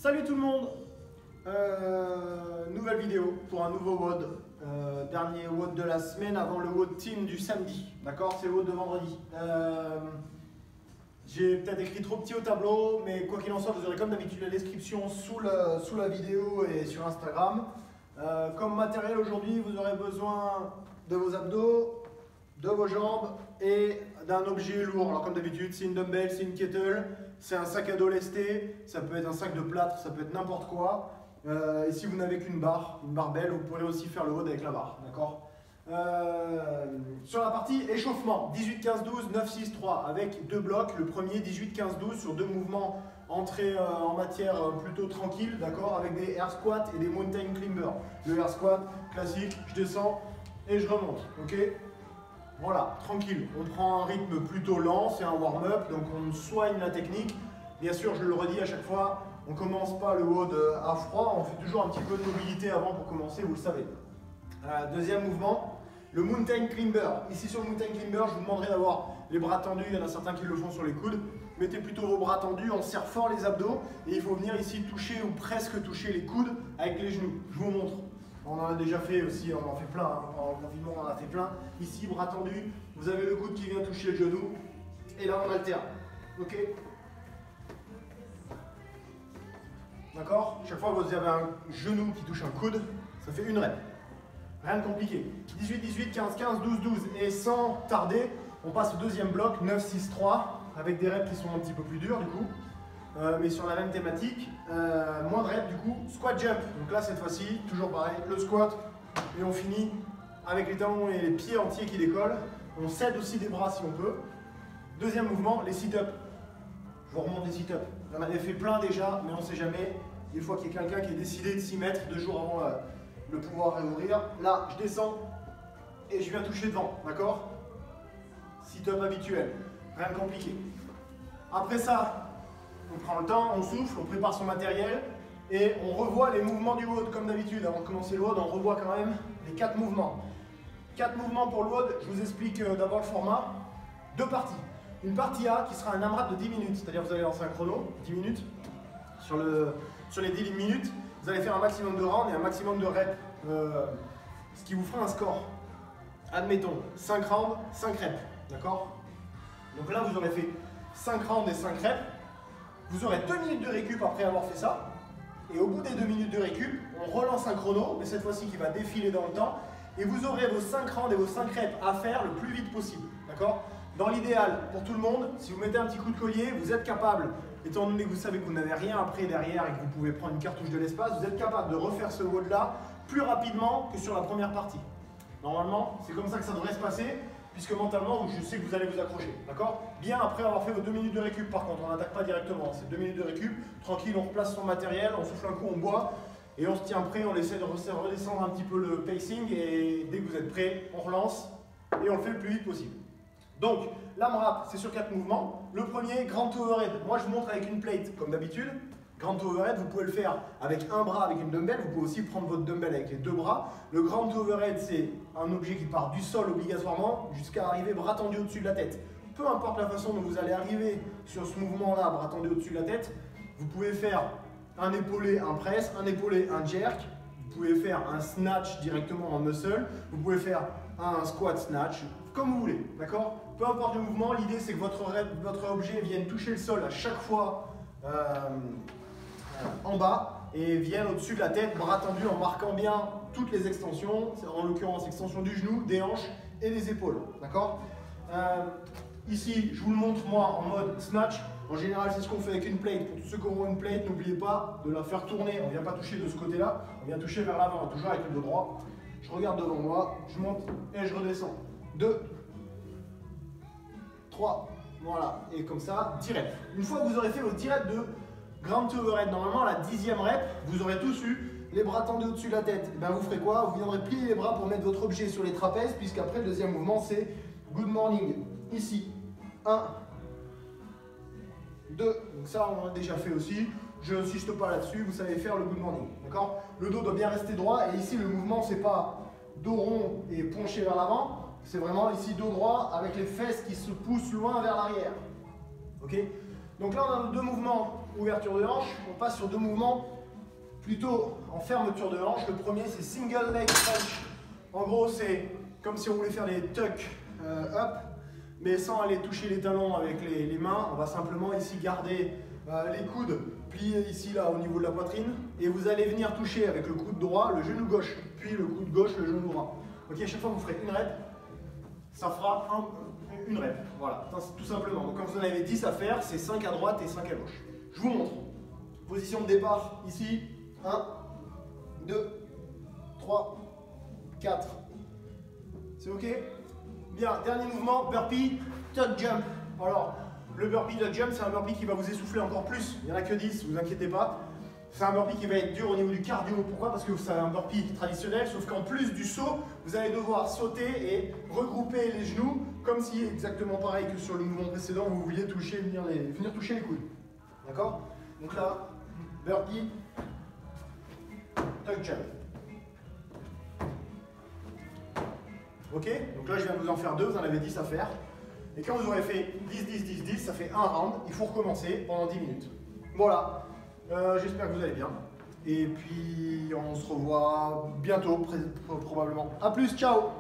Salut tout le monde, nouvelle vidéo pour un nouveau WOD, dernier WOD de la semaine avant le WOD Team du samedi, d'accord? C'est le WOD de vendredi. J'ai peut-être écrit trop petit au tableau, mais quoi qu'il en soit, vous aurez comme d'habitude la description sous la vidéo et sur Instagram. Comme matériel aujourd'hui, vous aurez besoin de vos abdos, de vos jambes et d'un objet lourd. Alors comme d'habitude, c'est une dumbbell, c'est une kettle, c'est un sac à dos lesté, ça peut être un sac de plâtre, ça peut être n'importe quoi. Et si vous n'avez qu'une barre, une barbelle, vous pourrez aussi faire le WOD avec la barre, d'accord? Sur la partie échauffement, 18-15-12, 9-6-3 avec deux blocs. Le premier 18-15-12 sur deux mouvements entrée en matière plutôt tranquille, d'accord, avec des air squats et des mountain climbers. Le air squat classique, je descends et je remonte, ok? Voilà, tranquille, on prend un rythme plutôt lent, c'est un warm-up, donc on soigne la technique. Bien sûr, je le redis à chaque fois, on ne commence pas le WOD à froid, on fait toujours un petit peu de mobilité avant pour commencer, vous le savez. Deuxième mouvement, le mountain climber. Ici sur le mountain climber, je vous demanderai d'avoir les bras tendus, il y en a certains qui le font sur les coudes. Mettez plutôt vos bras tendus, on serre fort les abdos et il faut venir ici toucher ou presque toucher les coudes avec les genoux. Je vous montre. On en a déjà fait aussi, on en fait plein, hein. En confinement on en a fait plein. Ici, bras tendus, vous avez le coude qui vient toucher le genou. Et là on alterne. Ok? D'accord? Chaque fois que vous avez un genou qui touche un coude, ça fait une rep. Rien de compliqué. 18-18, 15-15, 12-12. Et sans tarder, on passe au deuxième bloc, 9-6-3, avec des reps qui sont un petit peu plus durs du coup. Mais sur la même thématique, moins de reps du coup, squat jump. Donc là cette fois-ci, toujours pareil, le squat et on finit avec les talons et les pieds entiers qui décollent. On cède aussi des bras si on peut. Deuxième mouvement, les sit-ups. Je vous remonte les sit-ups. J'en avais fait plein déjà, mais on ne sait jamais. Il faut qu'il y ait quelqu'un qui ait décidé de s'y mettre 2 jours avant le pouvoir réouvrir. Là, je descends et je viens toucher devant, d'accord? Sit-up habituel, rien de compliqué. Après ça, on prend le temps, on souffle, on prépare son matériel et on revoit les mouvements du WOD comme d'habitude. Avant de commencer le WOD, on revoit quand même les 4 mouvements. 4 mouvements pour le WOD, je vous explique d'abord le format. 2 parties. Une partie A qui sera un AMRAP de 10 minutes, c'est-à-dire vous allez lancer un chrono, 10 minutes. Sur les 10 minutes, vous allez faire un maximum de rounds et un maximum de reps, ce qui vous fera un score. Admettons, 5 rounds, 5 reps, d'accord? Donc là, vous aurez fait 5 rounds et 5 reps. Vous aurez 2 minutes de récup après avoir fait ça. Et au bout des 2 minutes de récup, on relance un chrono, mais cette fois-ci qui va défiler dans le temps. Et vous aurez vos 5 rounds et vos 5 reps à faire le plus vite possible. D'accord? Dans l'idéal, pour tout le monde, si vous mettez un petit coup de collier, vous êtes capable, étant donné que vous savez que vous n'avez rien après derrière et que vous pouvez prendre une cartouche de l'espace, vous êtes capable de refaire ce WOD-là plus rapidement que sur la première partie. Normalement, c'est comme ça que ça devrait se passer, puisque mentalement, je sais que vous allez vous accrocher, d'accord? Bien après avoir fait vos 2 minutes de récup, par contre, on n'attaque pas directement, c'est 2 minutes de récup, tranquille, on replace son matériel, on souffle un coup, on boit, et on se tient prêt, on essaie de redescendre un petit peu le pacing, et dès que vous êtes prêt, on relance, et on le fait le plus vite possible. Donc, l'AMRAP, c'est sur 4 mouvements. Le premier, grand overhead. Moi, je vous montre avec une plate, comme d'habitude. Grand overhead, vous pouvez le faire avec un bras, avec une dumbbell. Vous pouvez aussi prendre votre dumbbell avec les 2 bras. Le grand overhead, c'est un objet qui part du sol obligatoirement jusqu'à arriver bras tendus au-dessus de la tête. Peu importe la façon dont vous allez arriver sur ce mouvement-là, bras tendus au-dessus de la tête, vous pouvez faire un épaulé, un press, un épaulé, un jerk. Vous pouvez faire un snatch directement en muscle. Vous pouvez faire un squat snatch, comme vous voulez, d'accord? Peu importe le mouvement, l'idée c'est que votre objet vienne toucher le sol à chaque fois en bas et vienne au-dessus de la tête, bras tendus en marquant bien toutes les extensions, en l'occurrence extension du genou, des hanches et des épaules, d'accord? Ici, je vous le montre moi en mode snatch. En général, c'est ce qu'on fait avec une plate. Pour tous ceux qui auront une plate, n'oubliez pas de la faire tourner. On ne vient pas toucher de ce côté-là, on vient toucher vers l'avant, toujours avec le dos droit. Je regarde devant moi, je monte et je redescends. 2, 3, voilà, et comme ça, 10 reps. Une fois que vous aurez fait vos 10 reps de grand overhead, normalement à la 10e rep, vous aurez tous eu les bras tendus au-dessus de la tête. Et bien vous ferez quoi? Vous viendrez plier les bras pour mettre votre objet sur les trapèzes, puisqu'après le deuxième mouvement c'est good morning. Ici, 1, 2, donc ça on a déjà fait aussi. Je n'insiste pas là-dessus, vous savez faire le good morning, d'accord? Le dos doit bien rester droit et ici le mouvement c'est pas dos rond et penché vers l'avant, c'est vraiment ici dos droit avec les fesses qui se poussent loin vers l'arrière. Ok? Donc là, on a deux mouvements ouverture de hanche. On passe sur deux mouvements plutôt en fermeture de hanche. Le premier, c'est single leg crunch. En gros, c'est comme si on voulait faire des tucks up, mais sans aller toucher les talons avec les mains. On va simplement ici garder les coudes pliés ici, là, au niveau de la poitrine. Et vous allez venir toucher avec le coude droit, le genou gauche, puis le coude gauche, le genou droit. Ok, à chaque fois, vous ferez une rep. Ça fera une rep. Voilà, tout simplement. Donc quand vous en avez 10 à faire, c'est 5 à droite et 5 à gauche. Je vous montre. Position de départ, ici. 1, 2, 3, 4. C'est ok? Bien, dernier mouvement, burpee, tuck jump. Alors, le burpee tuck jump, c'est un burpee qui va vous essouffler encore plus. Il n'y en a que 10, vous inquiétez pas. C'est un burpee qui va être dur au niveau du cardio. Pourquoi? Parce que c'est un burpee traditionnel, sauf qu'en plus du saut, vous allez devoir sauter et regrouper les genoux, comme si, exactement pareil que sur le mouvement précédent, vous vouliez toucher, venir toucher les coudes. D'accord? Donc là, burpee, tuck jump. Ok? Donc là, je viens de vous en faire deux, vous en avez 10 à faire. Et quand vous aurez fait 10, 10, 10, 10, ça fait un round. Il faut recommencer pendant 10 minutes. Voilà. J'espère que vous allez bien. Et puis, on se revoit bientôt, probablement. A plus, ciao!